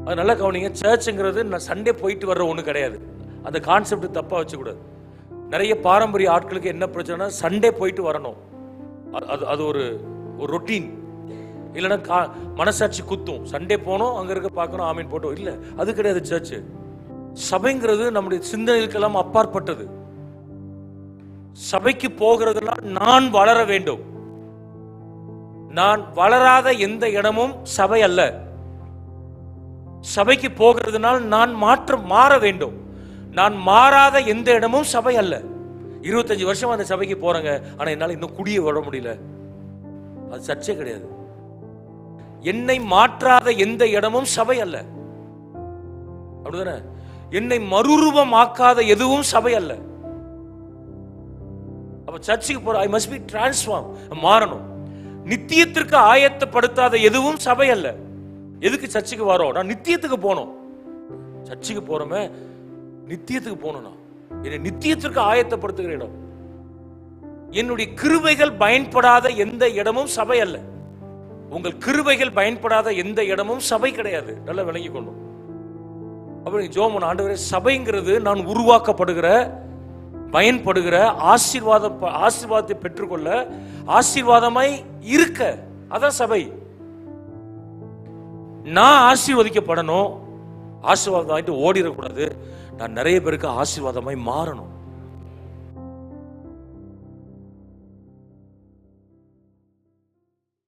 அது நல்லா கவனிங்க. சர்ச்சுங்கிறது நான் சண்டே போயிட்டு வர்ற ஒன்று கிடையாது. அந்த கான்செப்ட் தப்பாக வச்சுக்கூடாது. நிறைய பாரம்பரிய ஆட்களுக்கு என்ன பிரச்சனைனா சண்டே போயிட்டு வரணும், அது ஒரு ரொட்டீன். இல்லைன்னா மனசாட்சி குத்தும். சண்டே போனோம், அங்கே இருக்க பார்க்கணும், ஆமீன் போட்டோம். இல்லை, அது கிடையாது சர்ச்சு. சபைங்கிறது நம்முடைய சிந்தனைகளுக்கெல்லாம் அப்பாற்பட்டது. சபைக்கு போகிறதுனா நான் வளர வேண்டும். நான் வளராத எந்த இடமும் சபை அல்ல. சபைக்கு போகிறதுனால் நான் மாற வேண்டும். நான் மாறாத எந்த இடமும் சபை அல்ல. 25 வருஷம் அந்த சபைக்கு போறேங்க, ஆனா என்னால இன்னும் குடிய விட முடியல, அது சர்ச்சே கிடையாது. என்னை மாற்றாத எந்த இடமும் சபை அல்ல, அப்படிதானே? என்னை மறுரூபமாக்காத எதுவும் சபை அல்ல. அப்ப சர்ச்சுக்கு போற ஐ மஸ்ட் பி டிரான்ஸ்ஃபார்ம், மாறணும். நித்தியத்திற்கு ஆயத்தப்படுத்தாத எதுவும் சபை அல்ல. எதுக்கு சர்ச்சுக்கு வரோம்? நான் நித்தியத்துக்கு போனோம். சர்ச்சுக்கு போறோமே நித்தியத்துக்கு போகணும். என்னை நித்தியத்திற்கு ஆயத்தப்படுத்துகிற இடம். என்னுடைய கிருபைகள் பயன்படாத எந்த இடமும் சபை அல்ல. உங்கள் கிருபைகள் பயன்படாத எந்த இடமும் சபை கிடையாது. நல்லா விளங்கி கொள்ளும். அப்படி ஜோமன் ஆண்டவரே, சபைங்கிறது நான் உருவாக்கப்படுகிற, பயன்படுகிற, ஆசீர்வாதத்தை பெற்றுக்கொள்ள, ஆசீர்வாதமாய் இருக்க, அதான் சபை. நான் ஆசீர்வதிக்கப்படணும், ஆசீர்வாதம் ஆகிட்டு ஓடிடக்கூடாது. நான் நிறைய பேருக்கு ஆசீர்வாதமாய் மாறணும்.